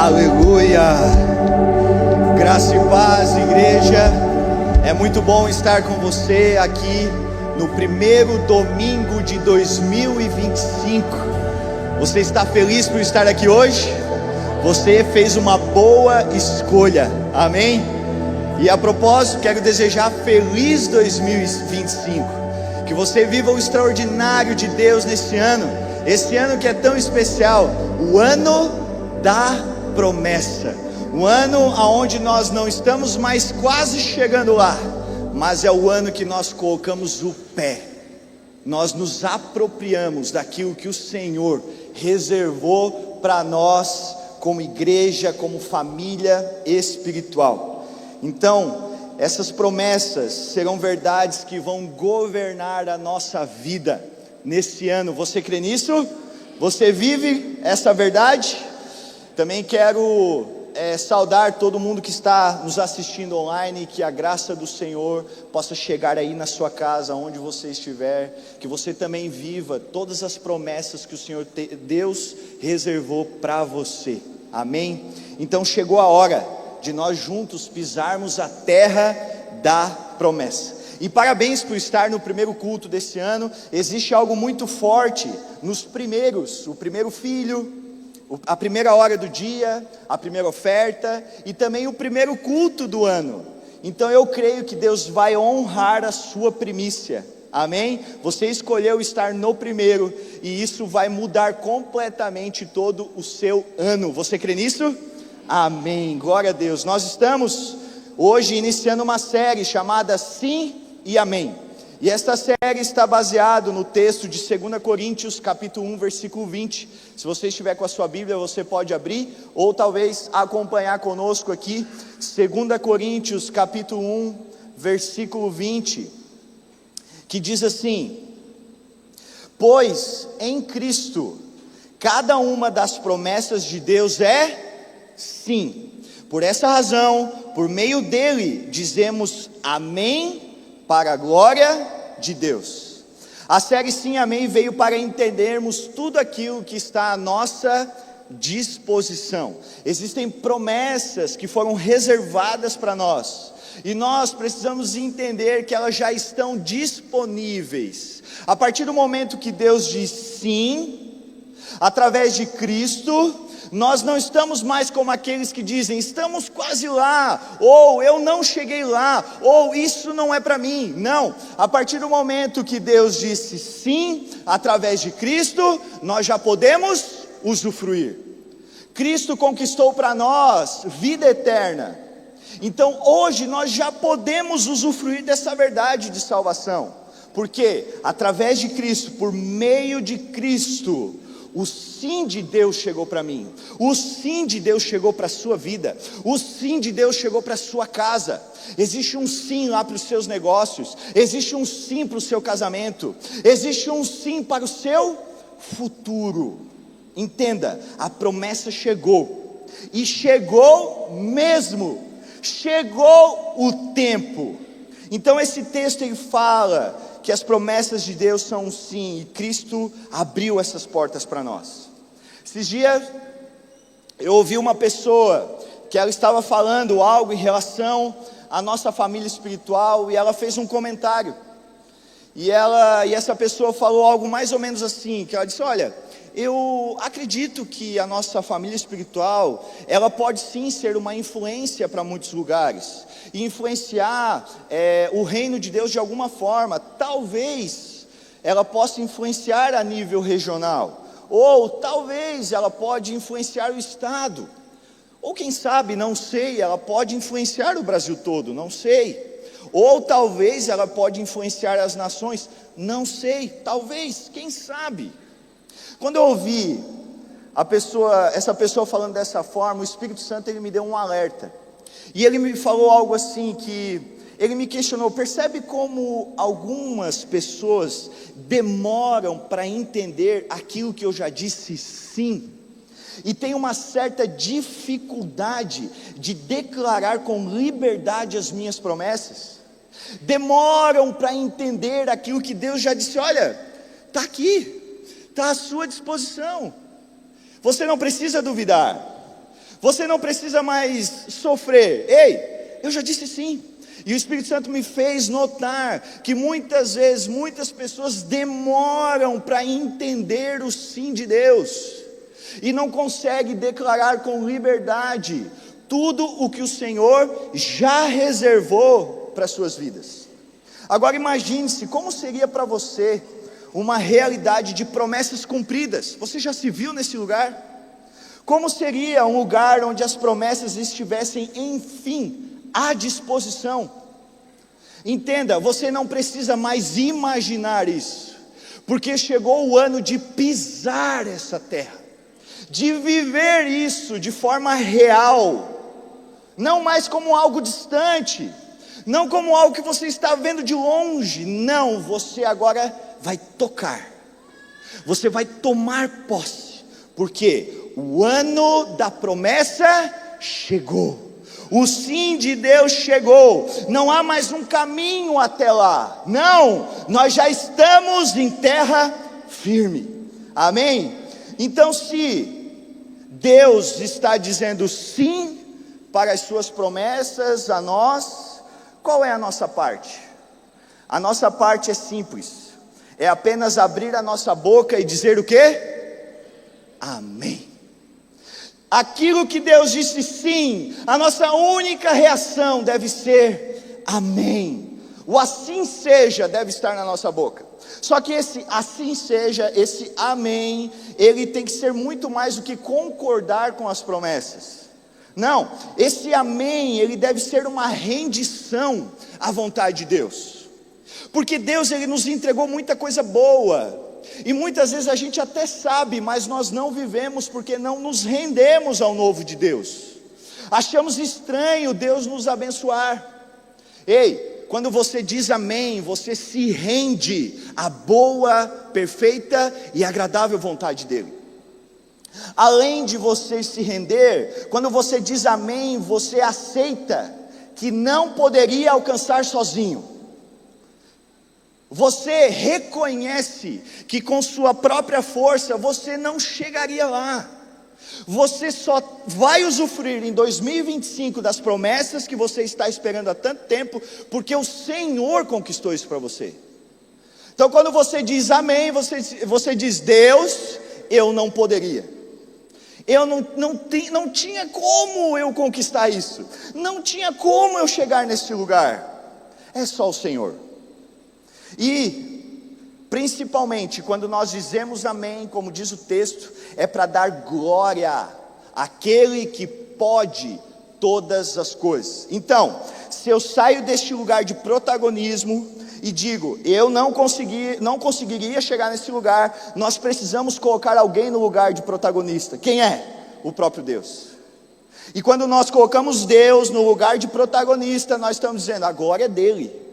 Aleluia, graça e paz, igreja. É muito bom estar com você aqui no primeiro domingo de 2025. Você está feliz por estar aqui hoje? Você fez uma boa escolha, amém? E a propósito, quero desejar feliz 2025. Que você viva o extraordinário de Deus nesse ano. Esse ano que é tão especial, o ano da promessa, o ano aonde nós não estamos mais quase chegando lá, mas é o ano que nós colocamos o pé, nós nos apropriamos daquilo que o Senhor reservou para nós, como igreja, como família espiritual. Então, essas promessas serão verdades que vão governar a nossa vida nesse ano. Você crê nisso? Você vive essa verdade? Também quero saudar todo mundo que está nos assistindo online, que a graça do Senhor possa chegar aí na sua casa, onde você estiver, que você também viva todas as promessas que o Senhor Deus reservou para você, amém? Então chegou a hora de nós juntos pisarmos a terra da promessa. E parabéns por estar no primeiro culto desse ano. Existe algo muito forte nos primeiros, o primeiro filho, a primeira hora do dia, a primeira oferta e também o primeiro culto do ano. Então eu creio que Deus vai honrar a sua primícia, amém? Você escolheu estar no primeiro e isso vai mudar completamente todo o seu ano. Você crê nisso? Amém, glória a Deus. Nós estamos hoje iniciando uma série chamada Sim e Amém. E esta série está baseada no texto de 2 Coríntios capítulo 1, versículo 20. Se você estiver com a sua Bíblia, você pode abrir, ou talvez acompanhar conosco aqui, 2 Coríntios capítulo 1, versículo 20, que diz assim: pois em Cristo, cada uma das promessas de Deus é sim. Por essa razão, por meio dele, dizemos amém, para a glória de Deus. A série Sim Amém veio para entendermos tudo aquilo que está à nossa disposição. Existem promessas que foram reservadas para nós, e nós precisamos entender que elas já estão disponíveis. A partir do momento que Deus diz sim, através de Cristo, nós não estamos mais como aqueles que dizem, estamos quase lá, ou eu não cheguei lá, ou isso não é para mim. Não, a partir do momento que Deus disse sim, através de Cristo, nós já podemos usufruir. Cristo conquistou para nós vida eterna. Então hoje nós já podemos usufruir dessa verdade de salvação, porque através de Cristo, por meio de Cristo, o sim de Deus chegou para mim, o sim de Deus chegou para a sua vida, o sim de Deus chegou para a sua casa. Existe um sim lá para os seus negócios, existe um sim para o seu casamento, existe um sim para o seu futuro. Entenda, a promessa chegou, e chegou mesmo, chegou o tempo. Então esse texto ele fala que as promessas de Deus são um sim, e Cristo abriu essas portas para nós. Esses dias eu ouvi uma pessoa que ela estava falando algo em relação à nossa família espiritual, e ela fez um comentário, e essa pessoa falou algo mais ou menos assim, que ela disse: olha, eu acredito que a nossa família espiritual, ela pode sim ser uma influência para muitos lugares, e influenciar o reino de Deus de alguma forma. Talvez ela possa influenciar a nível regional, ou talvez ela pode influenciar o estado, ou quem sabe, não sei, ela pode influenciar o Brasil todo, não sei, ou talvez ela pode influenciar as nações, não sei, talvez, quem sabe. Quando eu ouvi essa pessoa falando dessa forma, o Espírito Santo ele me deu um alerta, e ele me falou algo assim, que ele me questionou: percebe como algumas pessoas demoram para entender aquilo que eu já disse sim, e tem uma certa dificuldade de declarar com liberdade as minhas promessas, demoram para entender aquilo que Deus já disse: olha, está aqui, está à sua disposição, você não precisa duvidar, Você não precisa mais sofrer. Ei, eu já disse sim. E o Espírito Santo me fez notar que muitas vezes, muitas pessoas demoram para entender o sim de Deus, e não conseguem declarar com liberdade tudo o que o Senhor já reservou para as suas vidas. Agora imagine-se, como seria para você uma realidade de promessas cumpridas? Você já se viu nesse lugar? Como seria um lugar onde as promessas estivessem, enfim, à disposição? Entenda, você não precisa mais imaginar isso, porque chegou o ano de pisar essa terra, de viver isso de forma real, não mais como algo distante, não como algo que você está vendo de longe. Não, você agora vai tocar, você vai tomar posse, porque o ano da promessa chegou. O sim de Deus chegou. Não há mais um caminho até lá. Não, nós já estamos em terra firme. Amém? Então, se Deus está dizendo sim para as suas promessas a nós, qual é a nossa parte? A nossa parte é simples. É apenas abrir a nossa boca e dizer o quê? Amém. Aquilo que Deus disse sim, a nossa única reação deve ser amém. O assim seja deve estar na nossa boca. Só que esse assim seja, esse amém, ele tem que ser muito mais do que concordar com as promessas. Não, esse amém, ele deve ser uma rendição à vontade de Deus. Porque Deus, ele nos entregou muita coisa boa. E muitas vezes a gente até sabe, mas nós não vivemos porque não nos rendemos ao novo de Deus. Achamos estranho Deus nos abençoar. Ei, quando você diz amém, você se rende à boa, perfeita e agradável vontade dEle. Além de você se render, quando você diz amém, você aceita que não poderia alcançar sozinho. Você reconhece que com sua própria força você não chegaria lá. Você só vai usufruir em 2025 das promessas que você está esperando há tanto tempo, porque o Senhor conquistou isso para você. Então quando você diz amém, você diz: Deus, eu não poderia. Eu não tinha como eu conquistar isso. Não tinha como eu chegar nesse lugar. É só o Senhor. E, principalmente, quando nós dizemos amém, como diz o texto, é para dar glória àquele que pode todas as coisas. Então, se eu saio deste lugar de protagonismo e digo, eu não conseguiria chegar nesse lugar, nós precisamos colocar alguém no lugar de protagonista. Quem é? O próprio Deus. E quando nós colocamos Deus no lugar de protagonista, nós estamos dizendo, a glória é dele.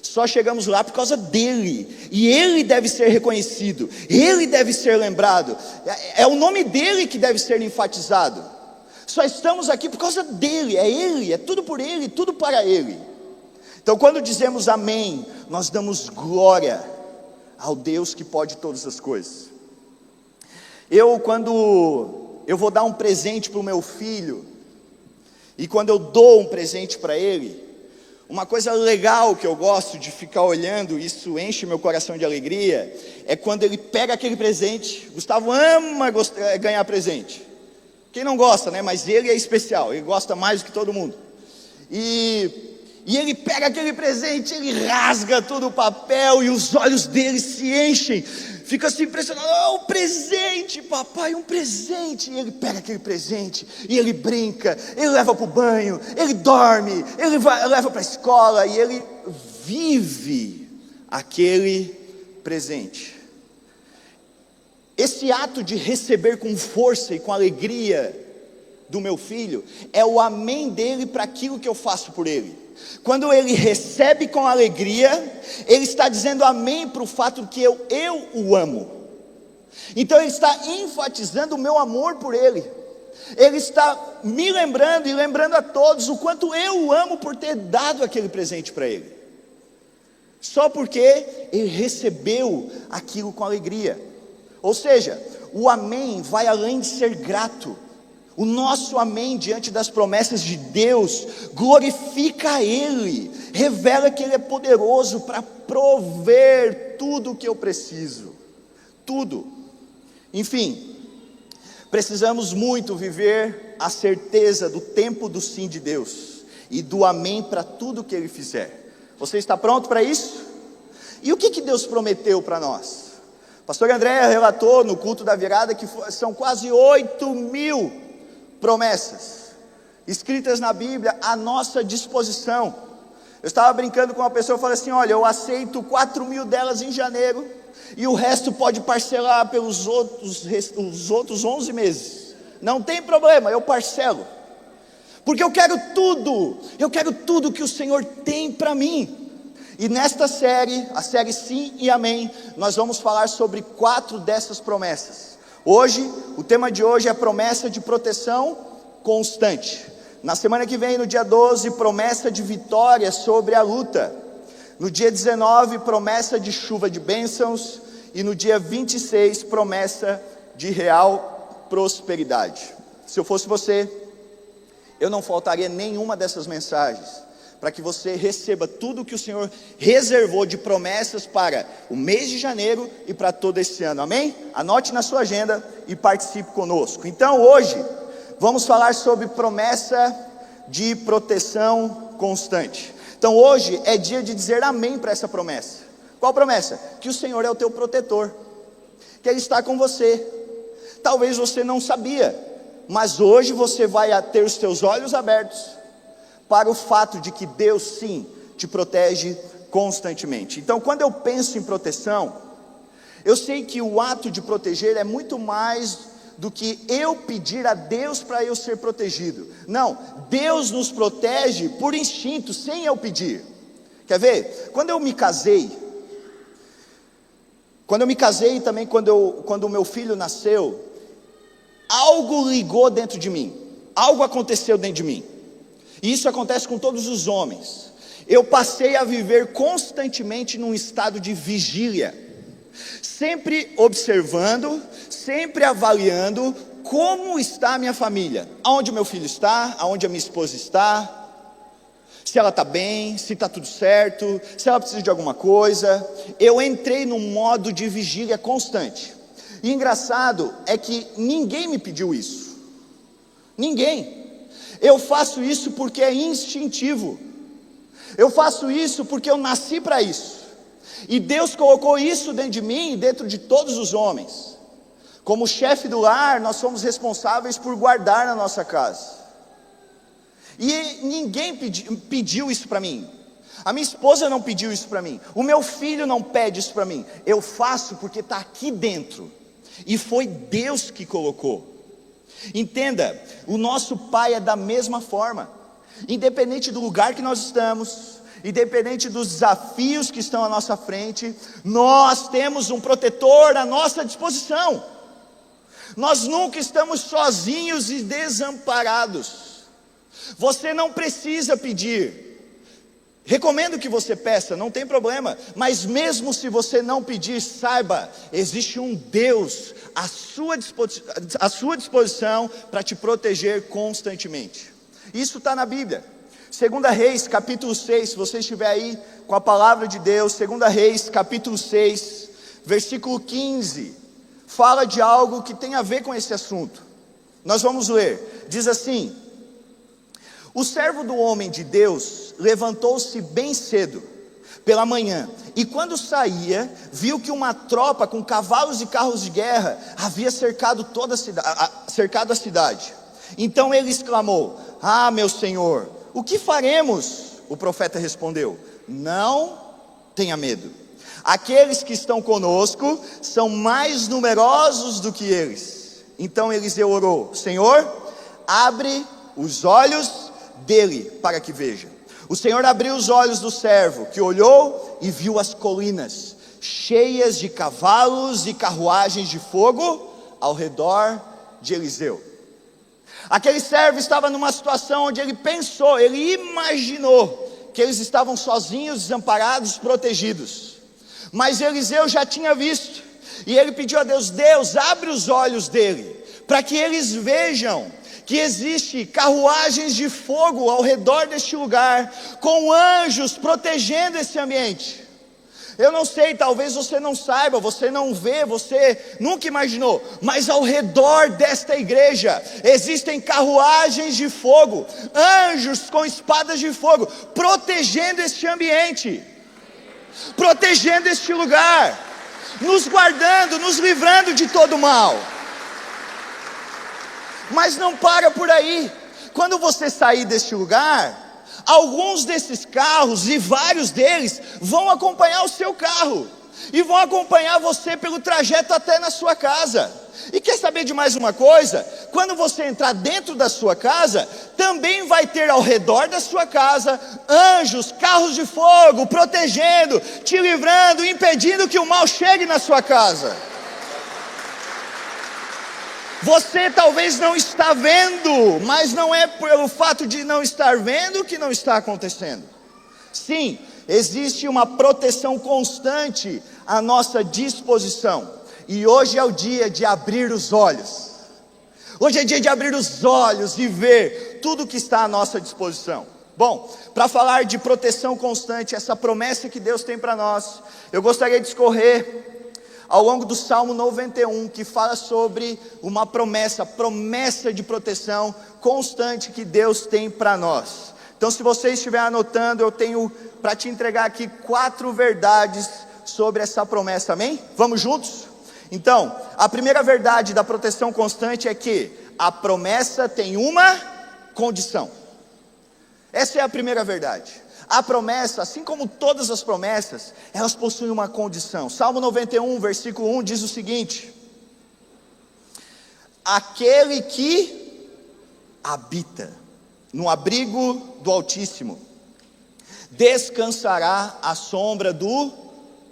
Só chegamos lá por causa dele, e ele deve ser reconhecido, ele deve ser lembrado, é o nome dele que deve ser enfatizado. Só estamos aqui por causa dele, é ele, é tudo por ele, tudo para ele. Então quando dizemos amém, nós damos glória ao Deus que pode todas as coisas. Quando eu vou dar um presente para o meu filho, e quando eu dou um presente para ele, uma coisa legal que eu gosto de ficar olhando, isso enche meu coração de alegria, é quando ele pega aquele presente. Gustavo ama ganhar presente. Quem não gosta, né? Mas ele é especial, ele gosta mais do que todo mundo. E ele pega aquele presente, ele rasga todo o papel e os olhos dele se enchem. Fica assim impressionado, um presente, papai, um presente. E ele pega aquele presente, e ele brinca, ele leva para o banho, ele dorme, ele leva para a escola, e ele vive aquele presente. Esse ato de receber com força e com alegria do meu filho, é o amém dele para aquilo que eu faço por ele. Quando ele recebe com alegria, ele está dizendo amém para o fato de que eu o amo. Então ele está enfatizando o meu amor por ele. Ele está me lembrando e lembrando a todos o quanto eu o amo por ter dado aquele presente para ele. Só porque ele recebeu aquilo com alegria. Ou seja, o amém vai além de ser grato. O nosso amém diante das promessas de Deus glorifica a Ele, revela que Ele é poderoso para prover tudo o que eu preciso, tudo. Enfim, precisamos muito viver a certeza do tempo do sim de Deus e do amém para tudo que Ele fizer. Você está pronto para isso? E o que Deus prometeu para nós? O pastor André relatou no culto da virada que são quase 8.000 promessas escritas na Bíblia à nossa disposição. Eu estava brincando com uma pessoa e falei assim: olha, eu aceito 4.000 delas em janeiro e o resto pode parcelar pelos os outros 11 meses, não tem problema, eu parcelo, porque eu quero tudo que o Senhor tem para mim. E nesta série, a série Sim e Amém, nós vamos falar sobre 4 dessas promessas. Hoje, o tema de hoje é promessa de proteção constante. Na semana que vem, no dia 12, promessa de vitória sobre a luta. No dia 19, promessa de chuva de bênçãos. E no dia 26, promessa de real prosperidade. Se eu fosse você, eu não faltaria nenhuma dessas mensagens, para que você receba tudo que o Senhor reservou de promessas para o mês de janeiro e para todo esse ano, amém? Anote na sua agenda e participe conosco. Então hoje, vamos falar sobre promessa de proteção constante. Então hoje é dia de dizer amém para essa promessa. Qual promessa? Que o Senhor é o teu protetor, que Ele está com você. Talvez você não sabia, mas hoje você vai ter os teus olhos abertos para o fato de que Deus sim te protege constantemente. Então quando eu penso em proteção, eu sei que o ato de proteger é muito mais do que eu pedir a Deus para eu ser protegido. Não, Deus nos protege por instinto, sem eu pedir. Quer ver? Quando eu me casei também, quando o meu filho nasceu, algo ligou dentro de mim, algo aconteceu dentro de mim. E isso acontece com todos os homens. Eu passei a viver constantemente num estado de vigília, sempre observando, sempre avaliando como está a minha família, aonde o meu filho está, aonde a minha esposa está, se ela está bem, se está tudo certo, se ela precisa de alguma coisa. Eu entrei num modo de vigília constante. E engraçado é que ninguém me pediu isso, ninguém. Eu faço isso porque é instintivo, eu faço isso porque eu nasci para isso, e Deus colocou isso dentro de mim e dentro de todos os homens. Como chefe do lar, nós somos responsáveis por guardar na nossa casa, e ninguém pediu isso para mim, a minha esposa não pediu isso para mim, o meu filho não pede isso para mim, eu faço porque está aqui dentro, e foi Deus que colocou. Entenda, o nosso Pai é da mesma forma, independente do lugar que nós estamos, independente dos desafios que estão à nossa frente, nós temos um protetor à nossa disposição. Nós nunca estamos sozinhos e desamparados. Você não precisa pedir. Recomendo que você peça, não tem problema, mas mesmo se você não pedir, saiba, existe um Deus à sua disposição para te proteger constantemente. Isso está na Bíblia. 2 Reis, capítulo 6, se você estiver aí com a palavra de Deus, 2 Reis, capítulo 6, versículo 15, fala de algo que tem a ver com esse assunto. Nós vamos ler, diz assim: o servo do homem de Deus levantou-se bem cedo, pela manhã, e quando saía, viu que uma tropa com cavalos e carros de guerra havia cercado a cidade. Então ele exclamou: ah, meu senhor, o que faremos? O profeta respondeu: não tenha medo, aqueles que estão conosco são mais numerosos do que eles. Então Eliseu orou: Senhor, abre os olhos dele para que veja. O Senhor abriu os olhos do servo, que olhou e viu as colinas cheias de cavalos e carruagens de fogo ao redor de Eliseu. Aquele servo estava numa situação onde ele pensou, ele imaginou que eles estavam sozinhos, desamparados, protegidos. Mas Eliseu já tinha visto, e ele pediu a Deus: Deus, abre os olhos dele, para que eles vejam que existe carruagens de fogo ao redor deste lugar, com anjos protegendo esse ambiente. Eu não sei, talvez você não saiba, você não vê, você nunca imaginou, mas ao redor desta igreja existem carruagens de fogo, anjos com espadas de fogo, protegendo este ambiente, protegendo este lugar, nos guardando, nos livrando de todo mal. Mas não para por aí. Quando você sair deste lugar, alguns desses carros e vários deles vão acompanhar o seu carro e vão acompanhar você pelo trajeto até na sua casa. E quer saber de mais uma coisa? Quando você entrar dentro da sua casa, também vai ter ao redor da sua casa anjos, carros de fogo, protegendo, te livrando, impedindo que o mal chegue na sua casa. Você talvez não está vendo, mas não é pelo fato de não estar vendo que não está acontecendo. Sim, existe uma proteção constante à nossa disposição. E hoje é o dia de abrir os olhos. Hoje é dia de abrir os olhos e ver tudo que está à nossa disposição. Bom, para falar de proteção constante, essa promessa que Deus tem para nós, eu gostaria de discorrer ao longo do Salmo 91, que fala sobre uma promessa de proteção constante que Deus tem para nós. Então, se você estiver anotando, eu tenho para te entregar aqui 4 verdades sobre essa promessa, amém? Vamos juntos? Então, a primeira verdade da proteção constante é que a promessa tem uma condição. Essa é a primeira verdade. A promessa, assim como todas as promessas, elas possuem uma condição. Salmo 91, versículo 1 diz o seguinte: aquele que habita no abrigo do Altíssimo descansará à sombra do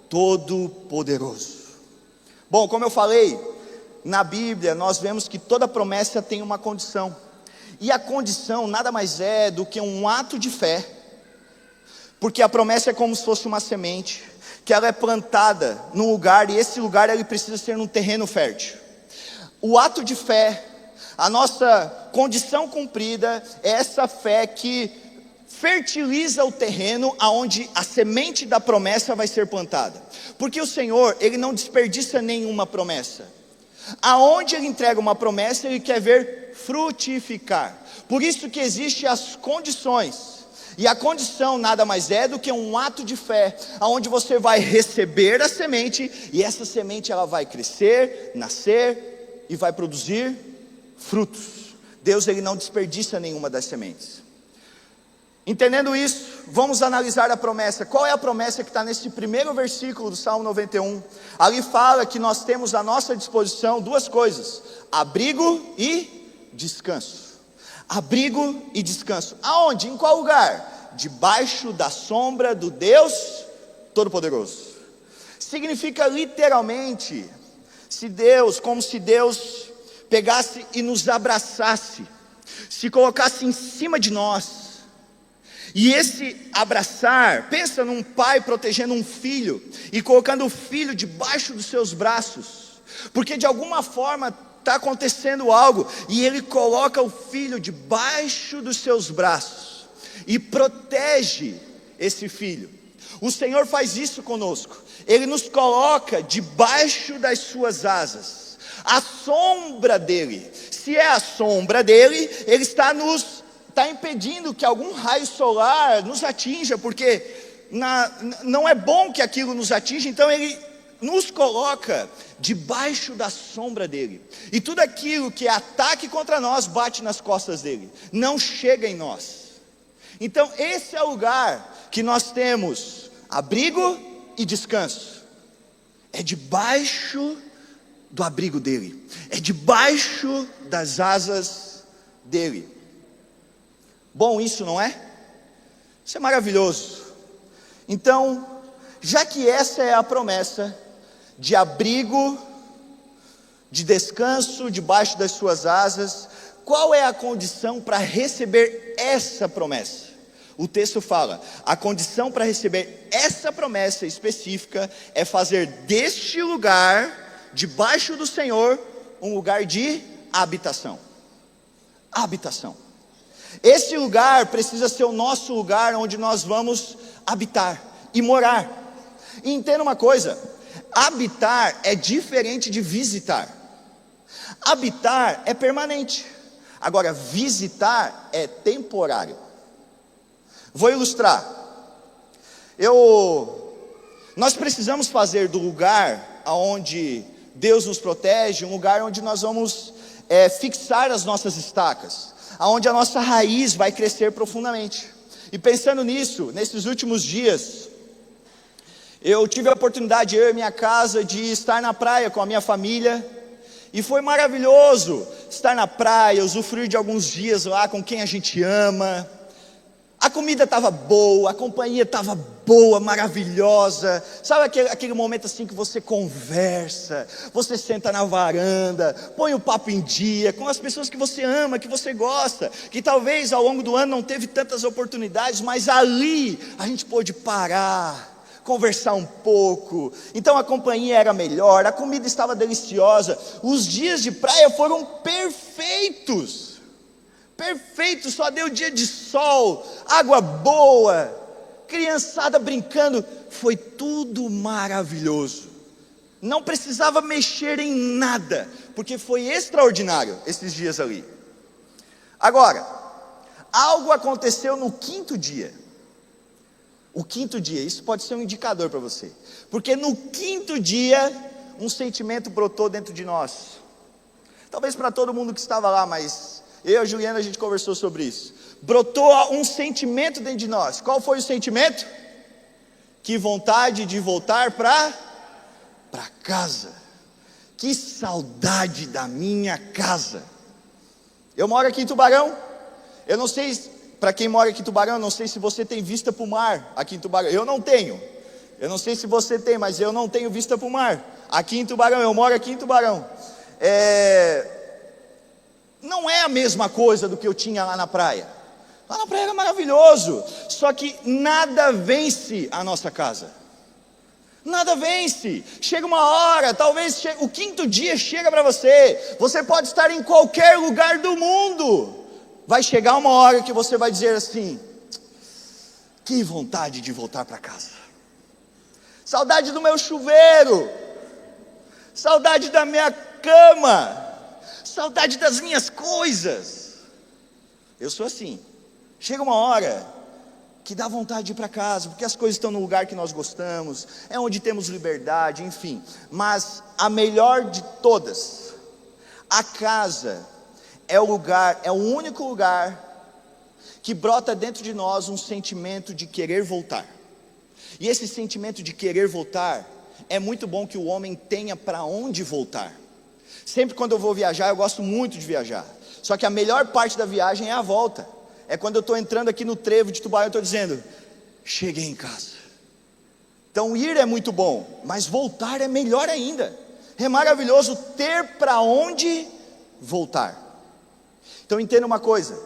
Todo-Poderoso. Bom, como eu falei, na Bíblia nós vemos que toda promessa tem uma condição. E a condição nada mais é do que um ato de fé. Porque a promessa é como se fosse uma semente, que ela é plantada num lugar, e esse lugar ele precisa ser num terreno fértil. O ato de fé, a nossa condição cumprida, é essa fé que fertiliza o terreno aonde a semente da promessa vai ser plantada. Porque o Senhor, Ele não desperdiça nenhuma promessa. Aonde Ele entrega uma promessa, Ele quer ver frutificar. Por isso que existem as condições. E a condição nada mais é do que um ato de fé, onde você vai receber a semente, e essa semente ela vai crescer, nascer, e vai produzir frutos. Deus ele não desperdiça nenhuma das sementes. Entendendo isso, vamos analisar a promessa. Qual é a promessa que está nesse primeiro versículo do Salmo 91? Ali fala que nós temos à nossa disposição 2 coisas: abrigo e descanso. Abrigo e descanso. Aonde? Em qual lugar? Debaixo da sombra do Deus Todo-Poderoso. Significa literalmente, como se Deus pegasse e nos abraçasse, se colocasse em cima de nós. E esse abraçar, pensa num pai protegendo um filho e colocando o filho debaixo dos seus braços, porque de alguma forma está acontecendo algo, e ele coloca o filho debaixo dos seus braços e protege esse filho. O Senhor faz isso conosco. Ele nos coloca debaixo das suas asas, a sombra dele. Se é a sombra dele, ele está impedindo que algum raio solar nos atinja, porque não é bom que aquilo nos atinja. Então ele nos coloca debaixo da sombra dele, e tudo aquilo que é ataque contra nós bate nas costas dele, não chega em nós. Então esse é o lugar que nós temos abrigo e descanso. É debaixo do abrigo dele, é debaixo das asas dele. Bom isso, não é? Isso é maravilhoso. Então, já que essa é a promessa de abrigo, de descanso debaixo das suas asas, qual é a condição para receber essa promessa? O texto fala, a condição para receber essa promessa específica é fazer deste lugar, debaixo do Senhor, um lugar de habitação. habitação. Esse lugar precisa ser o nosso lugar onde nós vamos habitar e morar. E entenda uma coisa: habitar é diferente de visitar. Habitar é permanente, agora visitar é temporário. Vou ilustrar. Nós precisamos fazer do lugar onde Deus nos protege um lugar onde nós vamos fixar as nossas estacas, onde a nossa raiz vai crescer profundamente. E pensando nisso, nesses últimos dias, eu tive a oportunidade, eu e minha casa, de estar na praia com a minha família, e foi maravilhoso estar na praia, usufruir de alguns dias lá com quem a gente ama. A comida estava boa, a companhia estava boa, maravilhosa. Sabe aquele momento assim que você conversa, você senta na varanda, põe o papo em dia com as pessoas que você ama, que você gosta, que talvez ao longo do ano não teve tantas oportunidades, mas ali a gente pôde parar, conversar um pouco. Então a companhia era melhor, a comida estava deliciosa. Os dias de praia foram perfeitos. Perfeito, só deu dia de sol, água boa, criançada brincando, foi tudo maravilhoso. Não precisava mexer em nada, porque foi extraordinário esses dias ali. Agora, algo aconteceu no quinto dia. O quinto dia, isso pode ser um indicador para você, porque no quinto dia, um sentimento brotou dentro de nós. Talvez para todo mundo que estava lá, mas eu e a Juliana, a gente conversou sobre isso. Brotou um sentimento dentro de nós. Qual foi o sentimento? Que vontade de voltar para casa. Que saudade da minha casa. Eu moro aqui em Tubarão. Eu não sei, para quem mora aqui em Tubarão, eu não sei se você tem vista para o mar aqui em Tubarão. Eu não tenho. Eu não sei se você tem, mas eu não tenho vista para o mar aqui em Tubarão. Eu moro aqui em Tubarão. Não é a mesma coisa do que eu tinha lá na praia. Lá na praia era maravilhoso, só que nada vence a nossa casa. Nada vence. Chega uma hora, talvez o quinto dia chega para você. Você pode estar em qualquer lugar do mundo. Vai chegar uma hora que você vai dizer assim: que vontade de voltar para casa. Saudade do meu chuveiro. Saudade da minha cama. Saudade das minhas coisas. Eu sou assim. Chega uma hora que dá vontade de ir para casa, porque as coisas estão no lugar que nós gostamos, é onde temos liberdade, enfim. Mas a melhor de todas, a casa é o lugar, é o único lugar que brota dentro de nós um sentimento de querer voltar. E esse sentimento de querer voltar, é muito bom que o homem tenha para onde voltar. Sempre quando eu vou viajar, eu gosto muito de viajar. Só que a melhor parte da viagem é a volta. É quando eu estou entrando aqui no trevo de Tubarão, eu estou dizendo: cheguei em casa. Então ir é muito bom, mas voltar é melhor ainda. É maravilhoso ter para onde voltar. Então entenda uma coisa: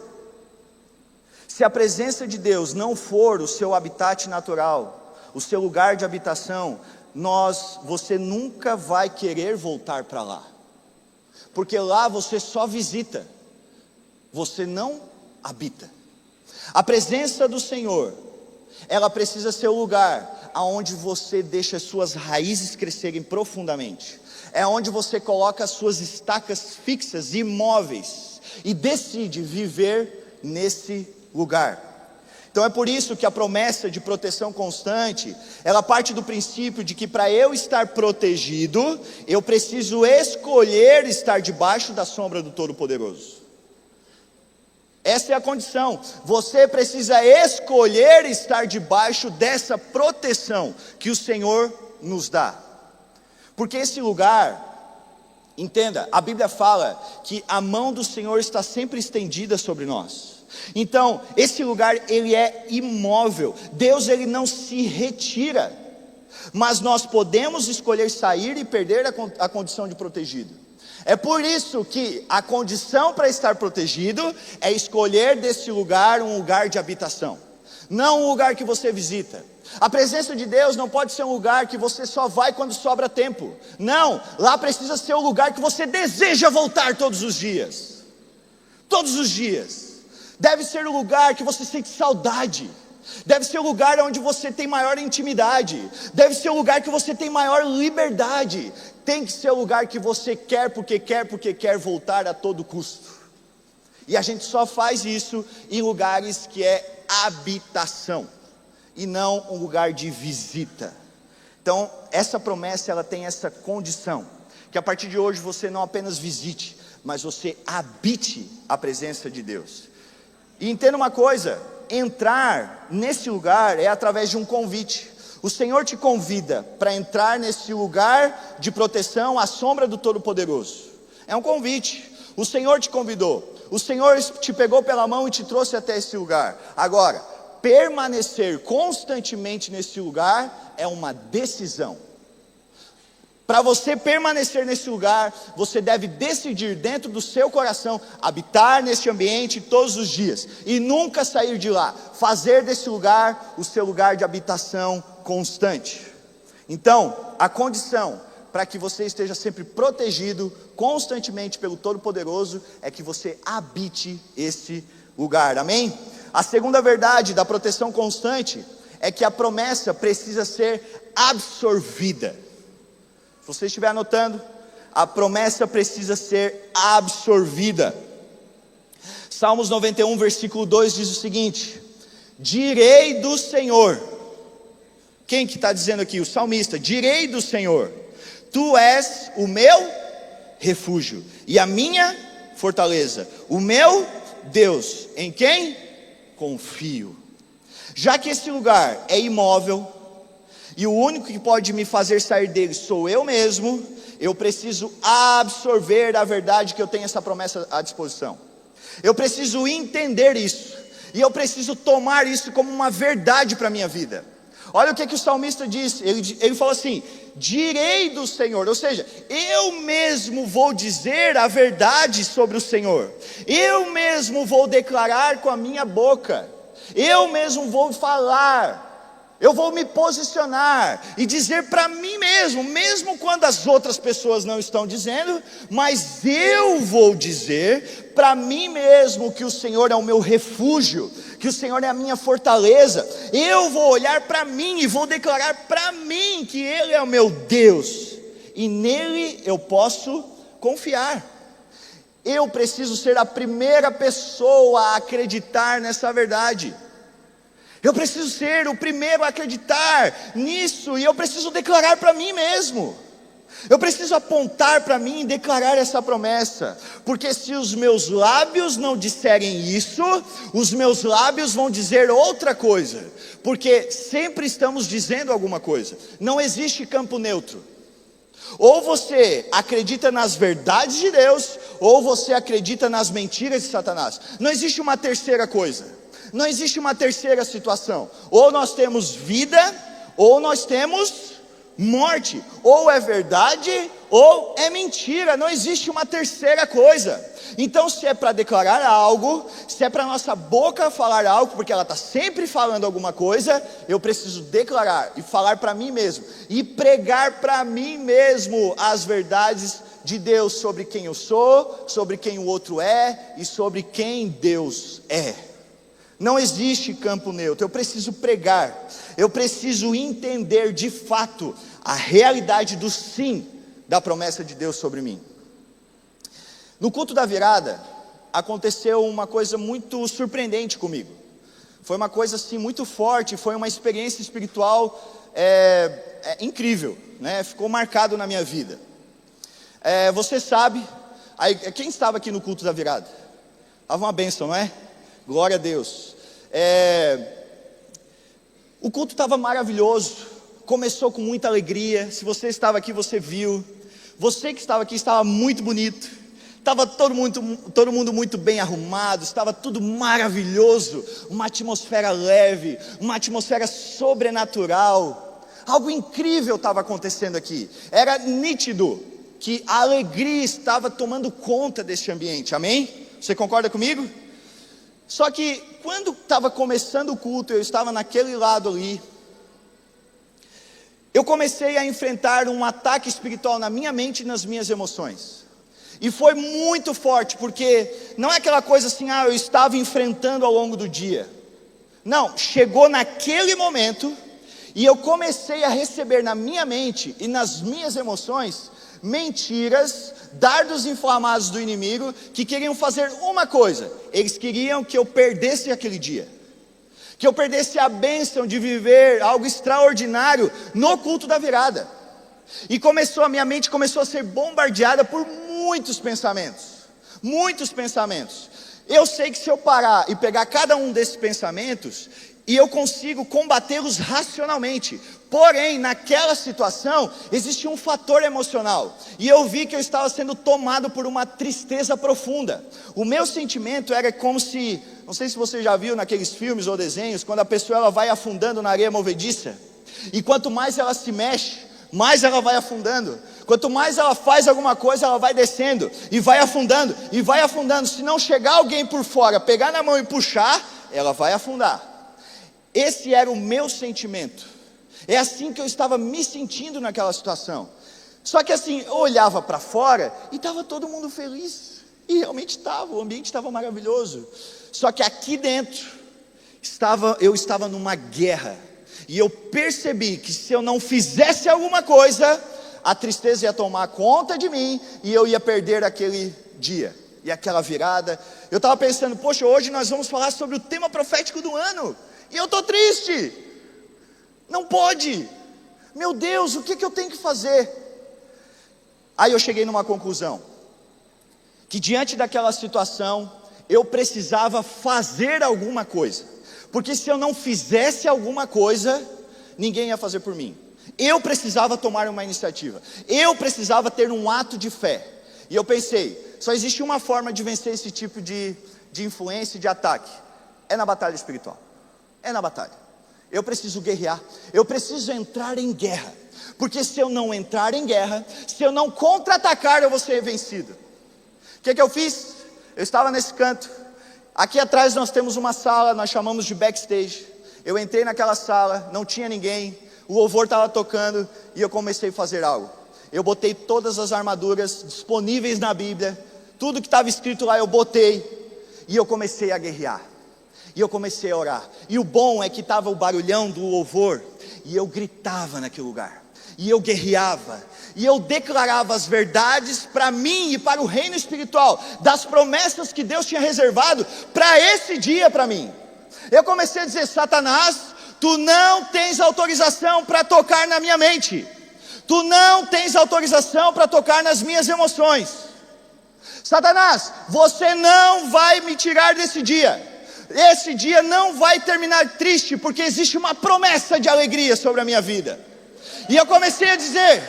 se a presença de Deus não for o seu habitat natural, o seu lugar de habitação, você nunca vai querer voltar para lá. Porque lá você só visita, você não habita. A presença do Senhor, ela precisa ser o lugar aonde você deixa as suas raízes crescerem profundamente. É onde você coloca as suas estacas fixas, imóveis, e decide viver nesse lugar. Então é por isso que a promessa de proteção constante, ela parte do princípio de que para eu estar protegido, eu preciso escolher estar debaixo da sombra do Todo-Poderoso. Essa é a condição. Você precisa escolher estar debaixo dessa proteção que o Senhor nos dá. Porque esse lugar, entenda, a Bíblia fala que a mão do Senhor está sempre estendida sobre nós. Então, esse lugar, ele é imóvel. Deus, ele não se retira, mas nós podemos escolher sair e perder a condição de protegido. É por isso que a condição para estar protegido é escolher desse lugar um lugar de habitação, não um lugar que você visita. A presença de Deus não pode ser um lugar que você só vai quando sobra tempo. Não, lá precisa ser um lugar que você deseja voltar todos os dias. todos os dias. Deve ser o lugar que você sente saudade. Deve ser o lugar onde você tem maior intimidade. Deve ser o lugar que você tem maior liberdade. Tem que ser o lugar que você quer porque quer voltar a todo custo. E a gente só faz isso em lugares que é habitação e não um lugar de visita. Então, essa promessa, ela tem essa condição, que a partir de hoje você não apenas visite, mas você habite a presença de Deus. E entenda uma coisa, entrar nesse lugar é através de um convite. O Senhor te convida para entrar nesse lugar de proteção à sombra do Todo-Poderoso. É um convite. O Senhor te convidou. O Senhor te pegou pela mão e te trouxe até esse lugar. Agora, permanecer constantemente nesse lugar é uma decisão. Para você permanecer nesse lugar, você deve decidir dentro do seu coração, habitar nesse ambiente todos os dias, e nunca sair de lá, fazer desse lugar o seu lugar de habitação constante. Então, a condição para que você esteja sempre protegido constantemente pelo Todo-Poderoso é que você habite esse lugar, amém? A segunda verdade da proteção constante é que a promessa precisa ser absorvida. Se você estiver anotando, a promessa precisa ser absorvida. Salmos 91, versículo 2 diz o seguinte: direi do Senhor. Quem que está dizendo aqui? O salmista. Direi do Senhor: tu és o meu refúgio e a minha fortaleza, o meu Deus, em quem confio. Já que esse lugar é imóvel, e o único que pode me fazer sair dele sou eu mesmo, eu preciso absorver a verdade que eu tenho essa promessa à disposição. Eu preciso entender isso, e eu preciso tomar isso como uma verdade para a minha vida. Olha o que o salmista diz, ele falou assim: direi do Senhor, ou seja, eu mesmo vou dizer a verdade sobre o Senhor, eu mesmo vou declarar com a minha boca, eu mesmo vou falar, eu vou me posicionar e dizer para mim mesmo, mesmo quando as outras pessoas não estão dizendo, mas eu vou dizer para mim mesmo que o Senhor é o meu refúgio, que o Senhor é a minha fortaleza. Eu vou olhar para mim e vou declarar para mim que Ele é o meu Deus, e nele eu posso confiar. Eu preciso ser a primeira pessoa a acreditar nessa verdade. Eu preciso ser o primeiro a acreditar nisso, e eu preciso declarar para mim mesmo. Eu preciso apontar para mim e declarar essa promessa, porque se os meus lábios não disserem isso, os meus lábios vão dizer outra coisa, porque sempre estamos dizendo alguma coisa. Não existe campo neutro. Ou você acredita nas verdades de Deus, ou você acredita nas mentiras de Satanás. Não existe uma terceira coisa. Não existe uma terceira situação. Ou nós temos vida, ou nós temos morte. Ou é verdade, ou é mentira. Não existe uma terceira coisa. Então, se é para declarar algo, se é para nossa boca falar algo, porque ela está sempre falando alguma coisa, eu preciso declarar e falar para mim mesmo, e pregar para mim mesmo as verdades de Deus sobre quem eu sou, sobre quem o outro é e sobre quem Deus é. Não existe campo neutro. Eu preciso pregar, eu preciso entender de fato a realidade do sim da promessa de Deus sobre mim. No culto da virada, aconteceu uma coisa muito surpreendente comigo. Foi uma coisa assim muito forte, foi uma experiência espiritual incrível, né? Ficou marcado na minha vida. Você sabe, quem estava aqui no culto da virada? Estava uma bênção, não é? Glória a Deus. O culto estava maravilhoso, começou com muita alegria. Se você estava aqui, você viu. Você que estava aqui estava muito bonito, estava todo mundo muito bem arrumado, estava tudo maravilhoso, uma atmosfera leve, uma atmosfera sobrenatural. Algo incrível estava acontecendo aqui. Era nítido que a alegria estava tomando conta deste ambiente, amém? Você concorda comigo? Só que quando estava começando o culto, eu estava naquele lado ali, eu comecei a enfrentar um ataque espiritual na minha mente e nas minhas emoções. E foi muito forte, porque não é aquela coisa assim, eu estava enfrentando ao longo do dia. Não, chegou naquele momento, e eu comecei a receber na minha mente e nas minhas emoções, mentiras, dardos inflamados do inimigo, que queriam fazer uma coisa: eles queriam que eu perdesse aquele dia, que eu perdesse a bênção de viver algo extraordinário no culto da virada. E a minha mente começou a ser bombardeada por muitos pensamentos. Eu sei que se eu parar e pegar cada um desses pensamentos, e eu consigo combatê-los racionalmente. Porém, naquela situação, existia um fator emocional. E eu vi que eu estava sendo tomado por uma tristeza profunda. O meu sentimento era como se, não sei se você já viu naqueles filmes ou desenhos, quando a pessoa ela vai afundando na areia movediça. E quanto mais ela se mexe, mais ela vai afundando. Quanto mais ela faz alguma coisa, ela vai descendo, e vai afundando, e vai afundando. Se não chegar alguém por fora, pegar na mão e puxar, ela vai afundar. Esse era o meu sentimento. É assim que eu estava me sentindo naquela situação. Só que assim, eu olhava para fora e estava todo mundo feliz. E realmente estava, o ambiente estava maravilhoso. Só que aqui dentro, eu estava numa guerra. E eu percebi que se eu não fizesse alguma coisa, a tristeza ia tomar conta de mim, e eu ia perder aquele dia, e aquela virada. Eu estava pensando, poxa, hoje nós vamos falar sobre o tema profético do ano, e eu estou triste. Não pode. Meu Deus, o que eu tenho que fazer? Aí eu cheguei numa conclusão, que diante daquela situação, eu precisava fazer alguma coisa. Porque se eu não fizesse alguma coisa, ninguém ia fazer por mim. Eu precisava tomar uma iniciativa. Eu precisava ter um ato de fé. E eu pensei, só existe uma forma de vencer esse tipo de influência e de ataque. É na batalha espiritual. É na batalha. Eu preciso guerrear. Eu preciso entrar em guerra. Porque se eu não entrar em guerra, se eu não contra-atacar, eu vou ser vencido. O que eu fiz? Eu estava nesse canto. Aqui atrás nós temos uma sala, nós chamamos de backstage. Eu entrei naquela sala, não tinha ninguém, o louvor estava tocando, e eu comecei a fazer algo. Eu botei todas as armaduras disponíveis na Bíblia, tudo que estava escrito lá eu botei, e eu comecei a guerrear, e eu comecei a orar. E o bom é que estava o barulhão do louvor, e eu gritava naquele lugar, e eu guerreava, e eu declarava as verdades para mim e para o reino espiritual, das promessas que Deus tinha reservado para esse dia para mim. Eu comecei a dizer: Satanás, tu não tens autorização para tocar na minha mente, tu não tens autorização para tocar nas minhas emoções. Satanás, você não vai me tirar desse dia. Esse dia não vai terminar triste, porque existe uma promessa de alegria sobre a minha vida. E eu comecei a dizer: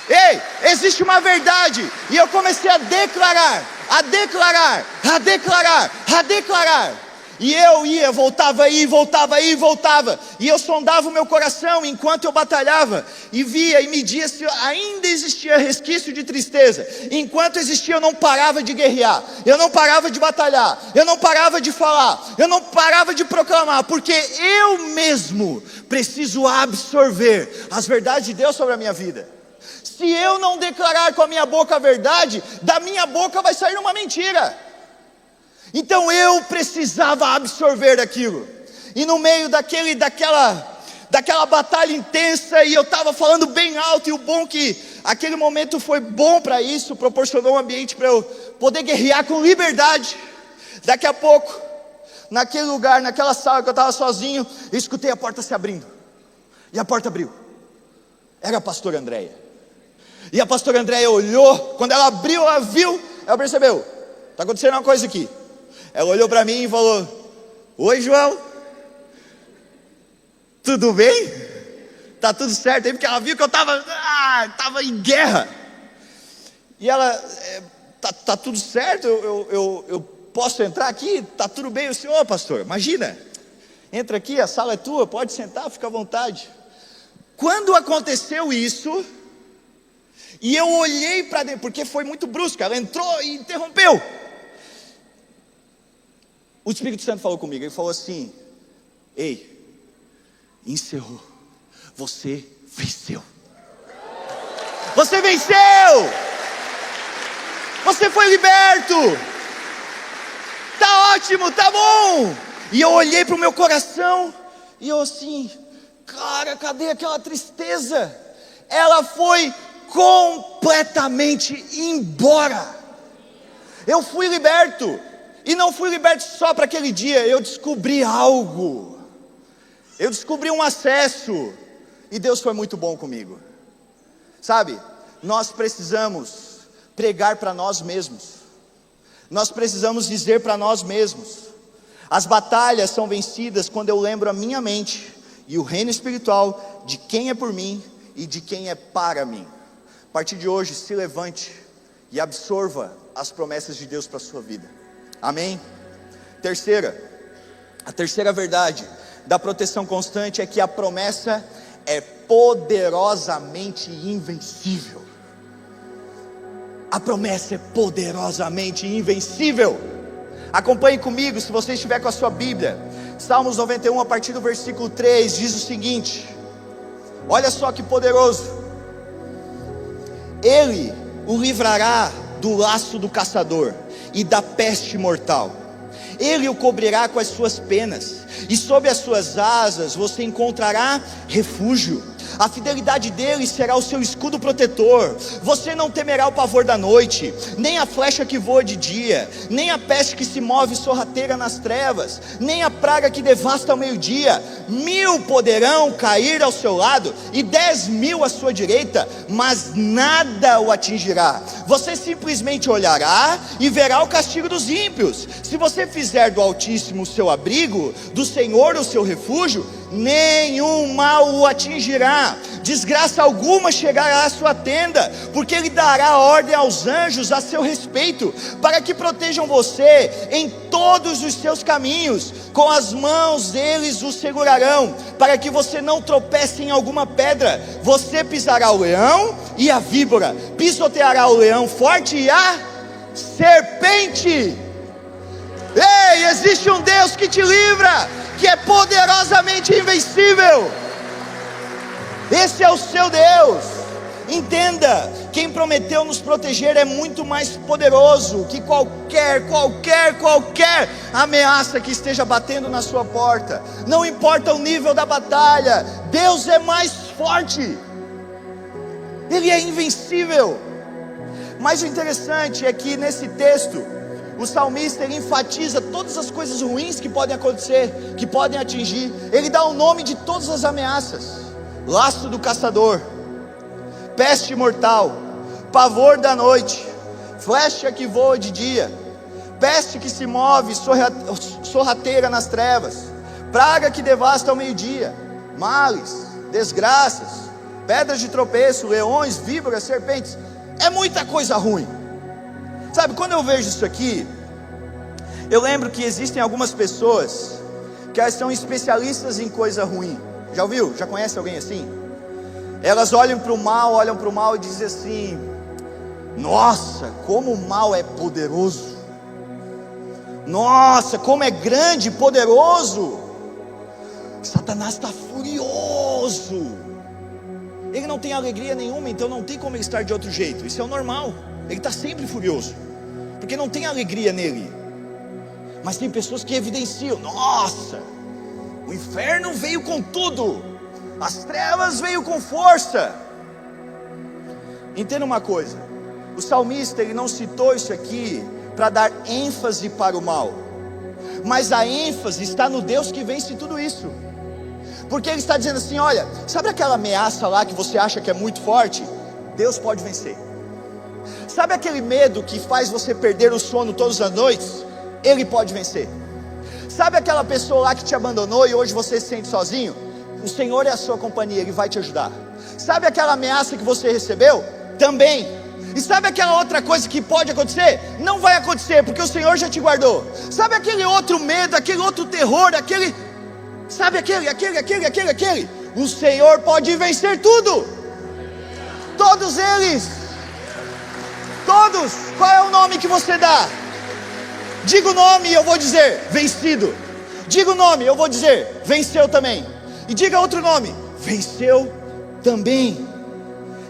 ei, existe uma verdade. E eu comecei a declarar. E eu ia, voltava. E eu sondava o meu coração enquanto eu batalhava, e via e media se ainda existia resquício de tristeza. Enquanto existia, eu não parava de guerrear, eu não parava de batalhar, eu não parava de falar, eu não parava de proclamar, porque eu mesmo preciso absorver as verdades de Deus sobre a minha vida. Se eu não declarar com a minha boca a verdade, da minha boca vai sair uma mentira. Então eu precisava absorver aquilo. E no meio daquela batalha intensa, e eu estava falando bem alto, e o bom que aquele momento foi bom para isso, proporcionou um ambiente para eu poder guerrear com liberdade. Daqui a pouco, naquele lugar, naquela sala que eu estava sozinho, eu escutei a porta se abrindo. E a porta abriu. Era a pastora Andréia. E a pastora Andréia olhou, quando ela abriu, ela viu, ela percebeu: está acontecendo uma coisa aqui. Ela olhou para mim e falou: oi, João, tudo bem? Tá tudo certo aí? Porque ela viu que eu estava em guerra. E ela: tá tudo certo? Eu posso entrar aqui? Tá tudo bem? Eu disse: ô pastor, imagina, entra aqui, a sala é tua, pode sentar, fica à vontade. Quando aconteceu isso, e eu olhei para dentro, porque foi muito brusco, ela entrou e interrompeu. O Espírito Santo falou comigo, ele falou assim: ei, encerrou, você venceu. Você venceu! Você foi liberto. Tá ótimo, tá bom. E eu olhei para o meu coração e eu assim, cara, cadê aquela tristeza? Ela foi completamente embora. Eu fui liberto. E não fui liberto só para aquele dia. Eu descobri algo. Eu descobri um acesso. E Deus foi muito bom comigo. Sabe, nós precisamos pregar para nós mesmos. Nós precisamos dizer para nós mesmos. As batalhas são vencidas quando eu lembro a minha mente e o reino espiritual de quem é por mim e de quem é para mim. A partir de hoje, se levante e absorva as promessas de Deus para a sua vida. Amém? A terceira verdade da proteção constante é que a promessa é poderosamente invencível. A promessa é poderosamente invencível. Acompanhe comigo, se você estiver com a sua Bíblia. Salmos 91, a partir do versículo 3, diz o seguinte: olha só que poderoso. Ele o livrará do laço do caçador e da peste mortal. Ele o cobrirá com as suas penas, e sob as suas asas você encontrará refúgio. A fidelidade dele será o seu escudo protetor. Você não temerá o pavor da noite, nem a flecha que voa de dia, nem a peste que se move sorrateira nas trevas, nem a praga que devasta ao meio-dia. 1000 poderão cair ao seu lado e 10.000 à sua direita, mas nada o atingirá. Você simplesmente olhará e verá o castigo dos ímpios. Se você fizer do Altíssimo o seu abrigo, do Senhor o seu refúgio, nenhum mal o atingirá, desgraça alguma chegará à sua tenda, porque ele dará ordem aos anjos a seu respeito, para que protejam você em todos os seus caminhos. Com as mãos eles o segurarão, para que você não tropece em alguma pedra. Você pisará o leão e a víbora, pisoteará o leão forte e a serpente. Ei, existe um Deus que te livra, que é poderosamente invencível. Esse é o seu Deus. Entenda, quem prometeu nos proteger é muito mais poderoso que qualquer ameaça que esteja batendo na sua porta. Não importa o nível da batalha, Deus é mais forte. Ele é invencível. Mas o interessante é que nesse texto, o salmista ele enfatiza todas as coisas ruins que podem acontecer, que podem atingir. Ele dá o nome de todas as ameaças: laço do caçador, peste mortal, pavor da noite, flecha que voa de dia, peste que se move sorrateira nas trevas, praga que devasta ao meio-dia, males, desgraças, pedras de tropeço, leões, víboras, serpentes. É muita coisa ruim. Sabe, quando eu vejo isso aqui, eu lembro que existem algumas pessoas que elas são especialistas em coisa ruim. Já ouviu? Já conhece alguém assim? Elas olham para o mal e dizem assim: nossa, como o mal é poderoso. Nossa, como é grande e poderoso. Satanás está furioso. Ele não tem alegria nenhuma, então não tem como ele estar de outro jeito. Isso é o normal. Ele está sempre furioso, porque não tem alegria nele. Mas tem pessoas que evidenciam: nossa, o inferno veio com tudo, as trevas veio com força. Entenda uma coisa: o salmista ele não citou isso aqui para dar ênfase para o mal, mas a ênfase está no Deus que vence tudo isso. Porque ele está dizendo assim: olha, sabe aquela ameaça lá que você acha que é muito forte? Deus pode vencer. Sabe aquele medo que faz você perder o sono todas as noites? Ele pode vencer. Sabe aquela pessoa lá que te abandonou e hoje você se sente sozinho? O Senhor é a sua companhia, Ele vai te ajudar. Sabe aquela ameaça que você recebeu? Também. E sabe aquela outra coisa que pode acontecer? Não vai acontecer, porque o Senhor já te guardou. Sabe aquele outro medo, aquele outro terror, sabe aquele? O Senhor pode vencer tudo. Todos eles. Todos. Qual é o nome que você dá? Diga o nome e eu vou dizer: vencido. Diga o nome e eu vou dizer: venceu também. E diga outro nome: venceu também.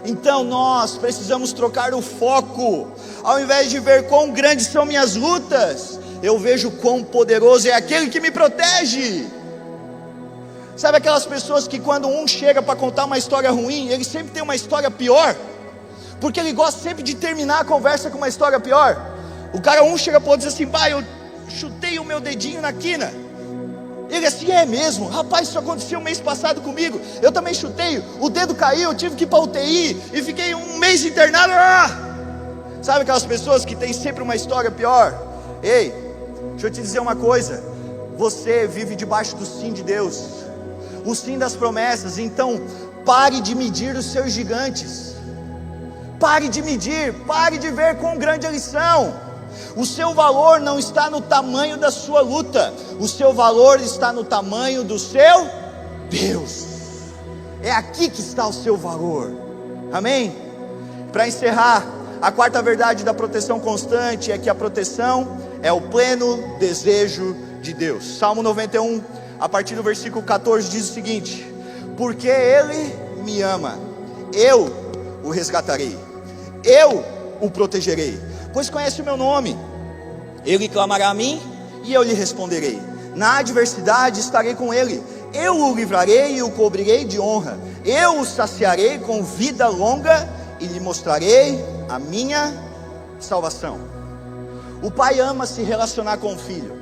Então nós precisamos trocar o foco. Ao invés de ver quão grandes são minhas lutas, eu vejo quão poderoso é aquele que me protege. Sabe aquelas pessoas que quando um chega para contar uma história ruim, ele sempre tem uma história pior, porque ele gosta sempre de terminar a conversa com uma história pior. O cara chega para o outro e diz assim: pai, eu chutei o meu dedinho na quina. Ele assim: é mesmo? Rapaz, isso aconteceu mês passado comigo. Eu também chutei, o dedo caiu, eu tive que ir para UTI e fiquei um mês internado. Sabe aquelas pessoas que tem sempre uma história pior? Ei, deixa eu te dizer uma coisa: você vive debaixo do sim de Deus, o sim das promessas. Então pare de medir os seus gigantes. Pare de medir, pare de ver quão grande eles são. O seu valor não está no tamanho da sua luta, o seu valor está no tamanho do seu Deus. É aqui que está o seu valor. Amém? Para encerrar, a quarta verdade da proteção constante é que a proteção é o pleno desejo de Deus. Salmo 91, a partir do versículo 14, diz o seguinte: porque Ele me ama, eu o resgatarei, eu o protegerei, pois conhece o meu nome. Ele clamará a mim e eu lhe responderei. Na adversidade estarei com ele, eu o livrarei e o cobrirei de honra. Eu o saciarei com vida longa e lhe mostrarei a minha salvação. O pai ama se relacionar com o filho,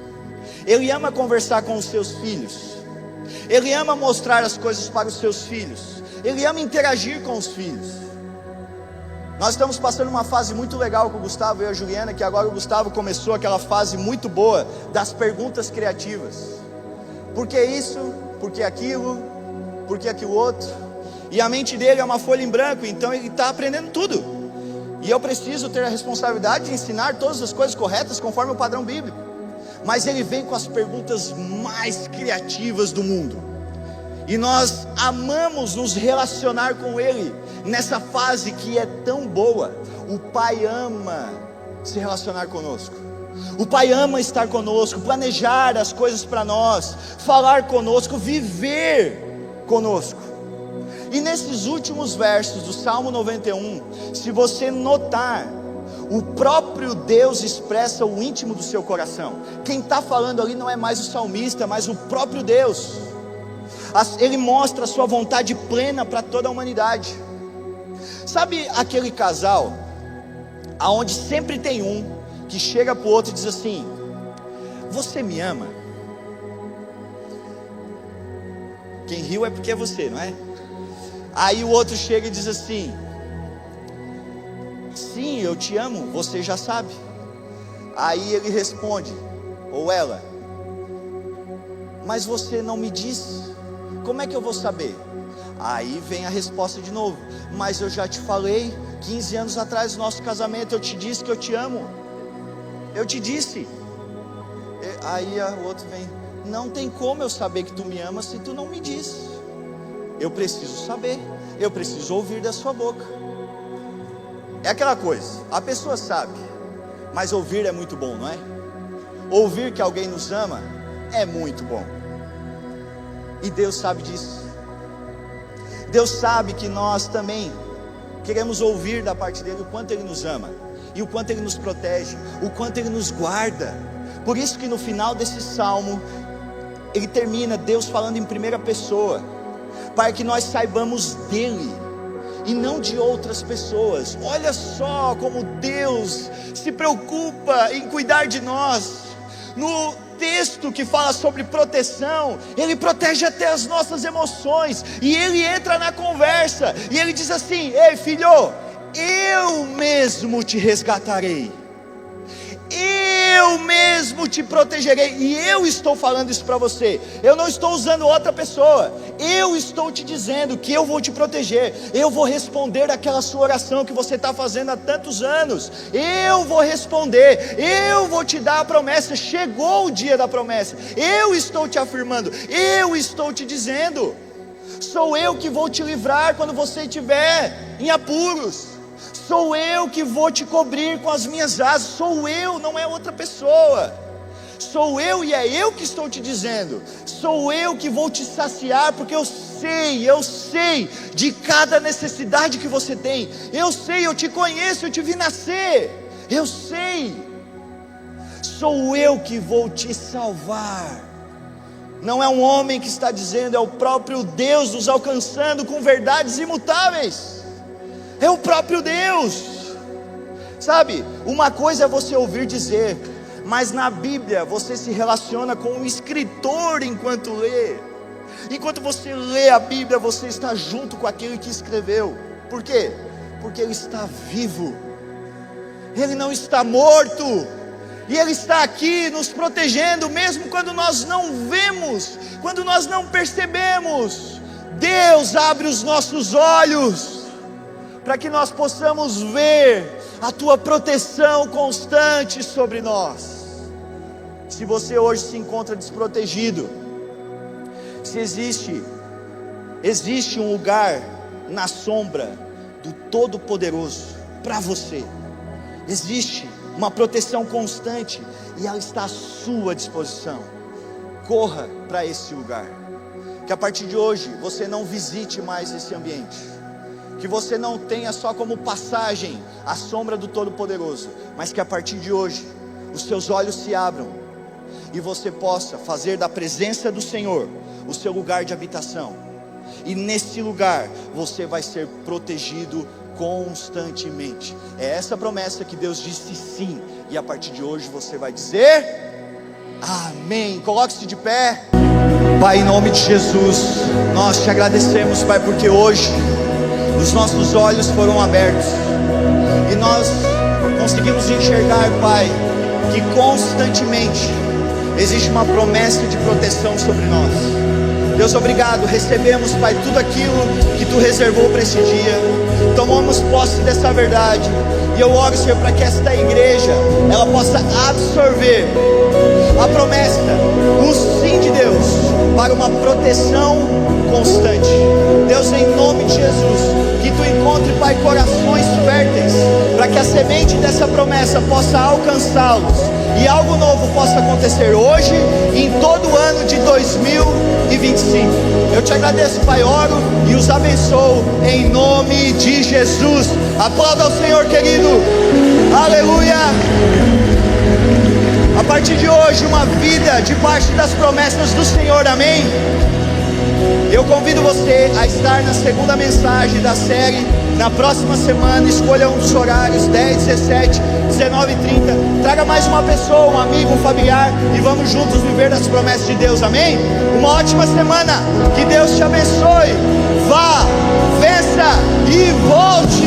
ele ama conversar com os seus filhos, ele ama mostrar as coisas para os seus filhos, ele ama interagir com os filhos. Nós estamos passando uma fase muito legal com o Gustavo e a Juliana, que agora o Gustavo começou aquela fase muito boa das perguntas criativas. Por que isso? Por que aquilo? Por que aquilo outro? E a mente dele é uma folha em branco, então ele está aprendendo tudo. E eu preciso ter a responsabilidade de ensinar todas as coisas corretas conforme o padrão bíblico. Mas ele vem com as perguntas mais criativas do mundo. E nós amamos nos relacionar com ele nessa fase que é tão boa. O pai ama se relacionar conosco, o pai ama estar conosco, planejar as coisas para nós, falar conosco, viver conosco. E nesses últimos versos do Salmo 91, se você notar, o próprio Deus expressa o íntimo do seu coração. Quem está falando ali não é mais o salmista, mas o próprio Deus. Ele mostra a sua vontade plena para toda a humanidade. Sabe aquele casal aonde sempre tem um que chega para o outro e diz assim: você me ama? Quem riu é porque é você, não é? Aí o outro chega e diz assim: sim, eu te amo, você já sabe. Aí ele responde, ou ela: mas você não me disse. Como é que eu vou saber? Aí vem a resposta de novo: mas eu já te falei, 15 anos atrás do nosso casamento, eu te disse que eu te amo. Eu te disse. Aí o outro vem: não tem como eu saber que tu me amas se tu não me disse. Eu preciso saber, eu preciso ouvir da sua boca. É aquela coisa, a pessoa sabe, mas ouvir é muito bom, não é? Ouvir que alguém nos ama é muito bom. E Deus sabe disso. Deus sabe que nós também queremos ouvir da parte dele o quanto ele nos ama, e o quanto ele nos protege, o quanto ele nos guarda. Por isso que no final desse salmo, ele termina Deus falando em primeira pessoa, para que nós saibamos dele e não de outras pessoas. Olha só como Deus se preocupa em cuidar de nós. No texto que fala sobre proteção, ele protege até as nossas emoções, e ele entra na conversa, e ele diz assim: ei filho, eu mesmo te resgatarei, eu mesmo te protegerei. E eu estou falando isso para você, eu não estou usando outra pessoa, eu estou te dizendo que eu vou te proteger, eu vou responder aquela sua oração que você está fazendo há tantos anos, eu vou responder, eu vou te dar a promessa. Chegou o dia da promessa, eu estou te afirmando, eu estou te dizendo, sou eu que vou te livrar quando você estiver em apuros, sou eu que vou te cobrir com as minhas asas, sou eu, não é outra pessoa, sou eu, e é eu que estou te dizendo, sou eu que vou te saciar, porque eu sei de cada necessidade que você tem. Eu sei, eu te conheço, eu te vi nascer. Eu sei. Sou eu que vou te salvar. Não é um homem que está dizendo, é o próprio Deus nos alcançando com verdades imutáveis. É o próprio Deus. Sabe, uma coisa é você ouvir dizer, mas na Bíblia você se relaciona com o escritor enquanto lê. Enquanto você lê a Bíblia, você está junto com aquele que escreveu. Por quê? Porque ele está vivo. Ele não está morto. E Ele está aqui nos protegendo, mesmo quando nós não vemos, quando nós não percebemos. Deus abre os nossos olhos, para que nós possamos ver a Tua proteção constante sobre nós. Se você hoje se encontra desprotegido, se existe um lugar na sombra do Todo-Poderoso para você, existe uma proteção constante, e ela está à sua disposição. Corra para esse lugar. Que a partir de hoje você não visite mais esse ambiente. Que você não tenha só como passagem a sombra do Todo-Poderoso, mas que a partir de hoje os seus olhos se abram e você possa fazer da presença do Senhor o seu lugar de habitação. E nesse lugar você vai ser protegido constantemente. É essa promessa que Deus disse sim, e a partir de hoje você vai dizer amém. Coloque-se de pé. Pai, em nome de Jesus, nós te agradecemos, Pai, porque hoje os nossos olhos foram abertos e nós conseguimos enxergar, Pai, que constantemente existe uma promessa de proteção sobre nós. Deus, obrigado, recebemos, Pai, tudo aquilo que Tu reservou para esse dia, tomamos posse dessa verdade, e eu oro, Senhor, para que esta igreja, ela possa absorver a promessa, o sim de Deus, para uma proteção constante. Deus, em nome de Jesus, que Tu encontre, Pai, corações férteis, para que a semente dessa promessa possa alcançá-los, e algo novo possa acontecer hoje e em todo o ano de 2025. Eu te agradeço, Pai, oro e os abençoo em nome de Jesus. Aplauda ao Senhor, querido. Aleluia. A partir de hoje, uma vida debaixo das promessas do Senhor, amém? Eu convido você a estar na segunda mensagem da série. Na próxima semana, escolha um dos horários, 10, 17, 19 e 30. Traga mais uma pessoa, um amigo, um familiar, e vamos juntos viver das promessas de Deus, amém? Uma ótima semana, que Deus te abençoe. Vá, vença e volte.